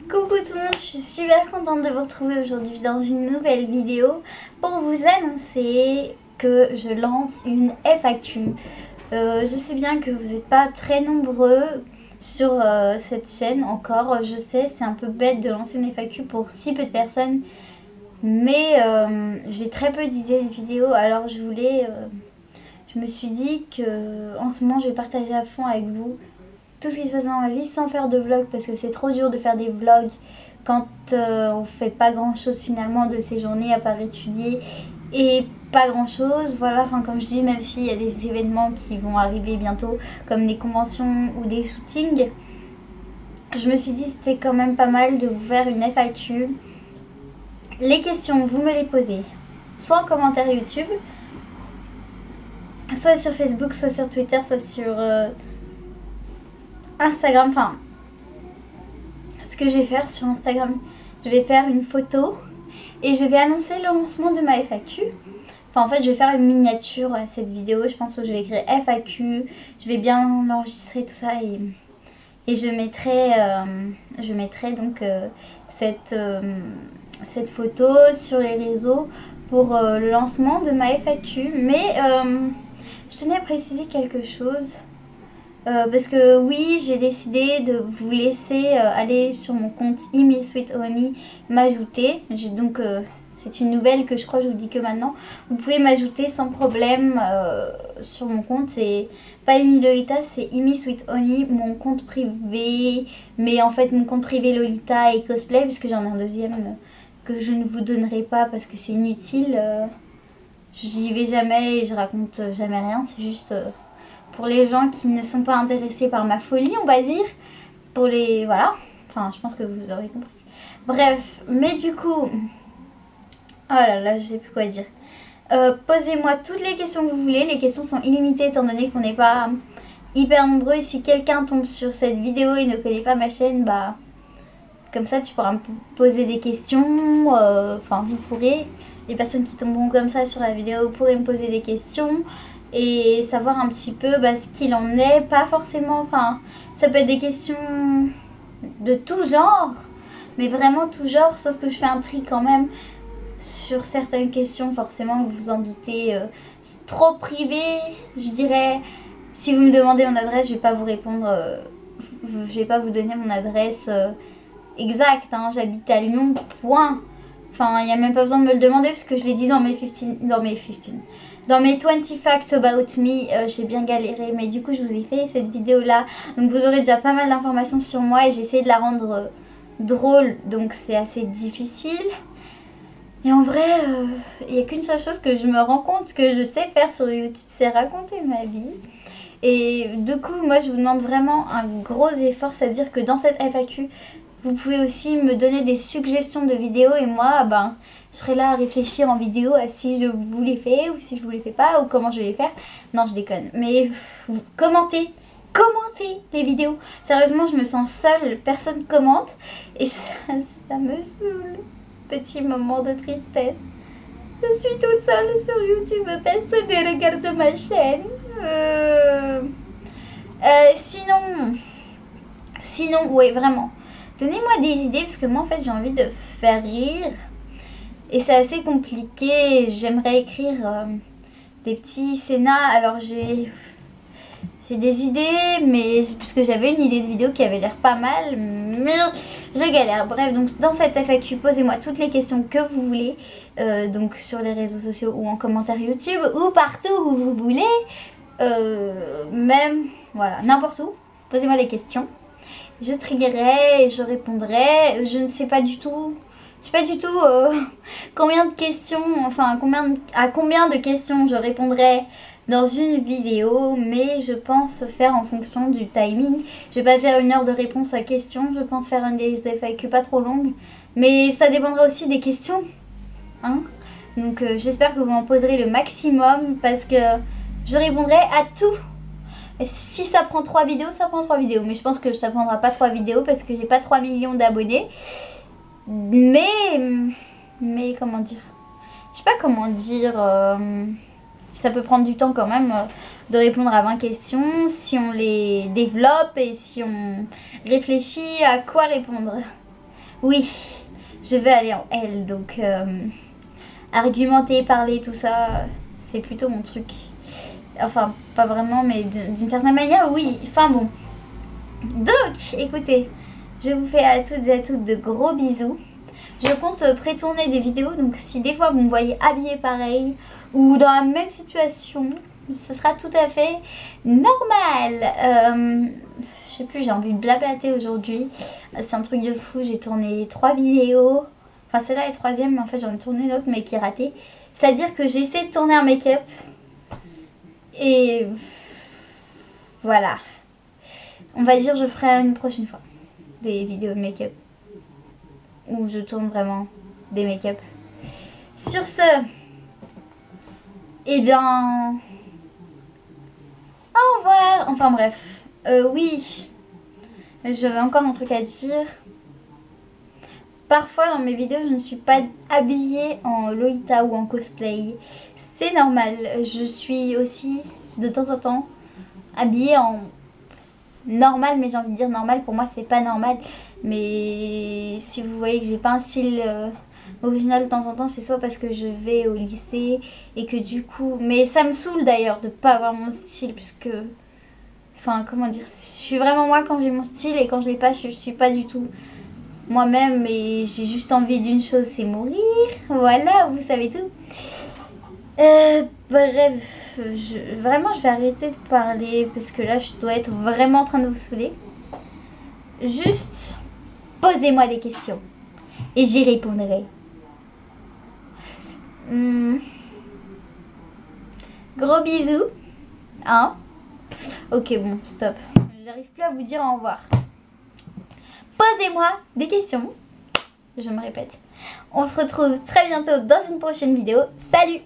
Coucou tout le monde, je suis super contente de vous retrouver aujourd'hui dans une nouvelle vidéo pour vous annoncer que je lance une FAQ. Je sais bien que vous n'êtes pas très nombreux sur cette chaîne encore, je sais c'est un peu bête de lancer une FAQ pour si peu de personnes, mais j'ai très peu d'idées de vidéos, alors je me suis dit que en ce moment je vais partager à fond avec vous tout ce qui se passe dans ma vie sans faire de vlog parce que c'est trop dur de faire des vlogs quand on fait pas grand chose finalement de ces journées à part étudier et pas grand chose. Voilà, enfin comme je dis, même s'il y a des événements qui vont arriver bientôt comme des conventions ou des shootings, je me suis dit c'était quand même pas mal de vous faire une FAQ. Les questions, vous me les posez soit en commentaire YouTube, soit sur Facebook, soit sur Twitter, soit sur Instagram. Enfin, ce que je vais faire sur Instagram, je vais faire une photo et je vais annoncer le lancement de ma FAQ. Enfin, en fait, je vais faire une miniature à cette vidéo. Je pense que je vais écrire FAQ. Je vais bien enregistrer tout ça et je mettrai donc cette photo sur les réseaux pour le lancement de ma FAQ. Mais je tenais à préciser quelque chose. Parce que oui, j'ai décidé de vous laisser aller sur mon compte ImiSweetHoney m'ajouter. Donc c'est une nouvelle que je crois que je vous dis que maintenant. Vous pouvez m'ajouter sans problème sur mon compte. C'est pas ImiLolita, c'est ImiSweetHoney, mon compte privé. Mais en fait mon compte privé Lolita et cosplay, puisque j'en ai un deuxième que je ne vous donnerai pas parce que c'est inutile. J'y vais jamais et je raconte jamais rien. C'est juste... pour les gens qui ne sont pas intéressés par ma folie, on va dire. Pour les... voilà. Enfin, je pense que vous aurez compris. Bref, mais du coup... oh là là, je sais plus quoi dire. Posez-moi toutes les questions que vous voulez. Les questions sont illimitées étant donné qu'on n'est pas hyper nombreux. Et si quelqu'un tombe sur cette vidéo et ne connaît pas ma chaîne, bah... comme ça, tu pourras me poser des questions. Enfin, vous pourrez... les personnes qui tomberont comme ça sur la vidéo pourraient me poser des questions. Et savoir un petit peu ce qu'il en est, pas forcément, enfin, ça peut être des questions de tout genre, mais vraiment tout genre, sauf que je fais un tri quand même sur certaines questions, forcément, vous vous en doutez, trop privé, je dirais. Si vous me demandez mon adresse, je vais pas vous répondre, je vais pas vous donner mon adresse exacte, hein, j'habite à Lyon, point. Enfin, il n'y a même pas besoin de me le demander parce que je l'ai dit dans mes 20 facts about me, j'ai bien galéré, mais du coup je vous ai fait cette vidéo là, donc vous aurez déjà pas mal d'informations sur moi et j'ai essayé de la rendre drôle, donc c'est assez difficile. Et en vrai, il n'y a qu'une seule chose que je me rends compte que je sais faire sur YouTube, c'est raconter ma vie. Et du coup, moi je vous demande vraiment un gros effort, c'est-à-dire que dans cette FAQ, vous pouvez aussi me donner des suggestions de vidéos et moi, je serai là à réfléchir en vidéo à si je vous les fais ou si je vous les fais pas ou comment je vais les faire. Non, je déconne. Mais commentez les vidéos. Sérieusement, je me sens seule, personne commente et ça me saoule. Petit moment de tristesse. Je suis toute seule sur YouTube, personne ne regarde ma chaîne. Sinon, ouais, vraiment. Donnez-moi des idées parce que moi en fait j'ai envie de faire rire et c'est assez compliqué. J'aimerais écrire des petits scénars. Alors j'ai des idées, mais parce que j'avais une idée de vidéo qui avait l'air pas mal, mais je galère. Bref, donc dans cette FAQ, posez-moi toutes les questions que vous voulez, donc sur les réseaux sociaux ou en commentaire YouTube ou partout où vous voulez, même voilà, n'importe où. Posez-moi des questions. Je trierai et je répondrai. Je ne sais pas du tout. Je sais pas du tout combien de questions, enfin à combien de questions je répondrai dans une vidéo, mais je pense faire en fonction du timing. Je vais pas faire 1 heure de réponse à questions. Je pense faire des FAQ pas trop longues, mais ça dépendra aussi des questions, hein. Donc j'espère que vous m'en poserez le maximum parce que je répondrai à tout. Et si ça prend 3 vidéos, ça prend 3 vidéos. Mais je pense que ça prendra pas 3 vidéos parce que j'ai pas 3 millions d'abonnés. Mais comment dire? Je sais pas comment dire. Ça peut prendre du temps quand même de répondre à 20 questions si on les développe et si on réfléchit à quoi répondre. Oui, je veux aller en L, donc argumenter, parler, tout ça, c'est plutôt mon truc. Enfin, pas vraiment, mais d'une certaine manière, oui. Enfin bon. Donc, écoutez, je vous fais à toutes et à toutes de gros bisous. Je compte pré-tourner des vidéos, donc si des fois vous me voyez habillée pareil ou dans la même situation, ce sera tout à fait normal. Je sais plus, j'ai envie de blablater aujourd'hui. C'est un truc de fou, j'ai tourné 3 vidéos. Enfin, celle-là est 3e, mais en fait j'en ai tourné une autre, mais qui est ratée. C'est-à-dire que j'ai essayé de tourner un make-up. Et voilà. On va dire je ferai une prochaine fois des vidéos de make-up. Où je tourne vraiment des make-up. Sur ce, eh bien, au revoir. Enfin bref, oui, j'avais encore un truc à dire. Parfois dans mes vidéos, je ne suis pas habillée en Lolita ou en cosplay. C'est normal. Je suis aussi de temps en temps habillée en normal, mais j'ai envie de dire normal. Pour moi, c'est pas normal. Mais si vous voyez que j'ai pas un style original de temps en temps, c'est soit parce que je vais au lycée et que du coup... Mais ça me saoule d'ailleurs de pas avoir mon style, puisque... Enfin, comment dire, je suis vraiment moi quand j'ai mon style, et quand je l'ai pas, je suis pas du tout moi-même, et j'ai juste envie d'une chose, c'est mourir. Voilà, vous savez tout. Bref, vraiment je vais arrêter de parler, parce que là je dois être vraiment en train de vous saouler. Juste, posez-moi des questions et j'y répondrai. Gros bisous. Hein? Ok, bon, stop. J'arrive plus à vous dire au revoir. Posez-moi des questions. Je me répète. On se retrouve très bientôt dans une prochaine vidéo. Salut!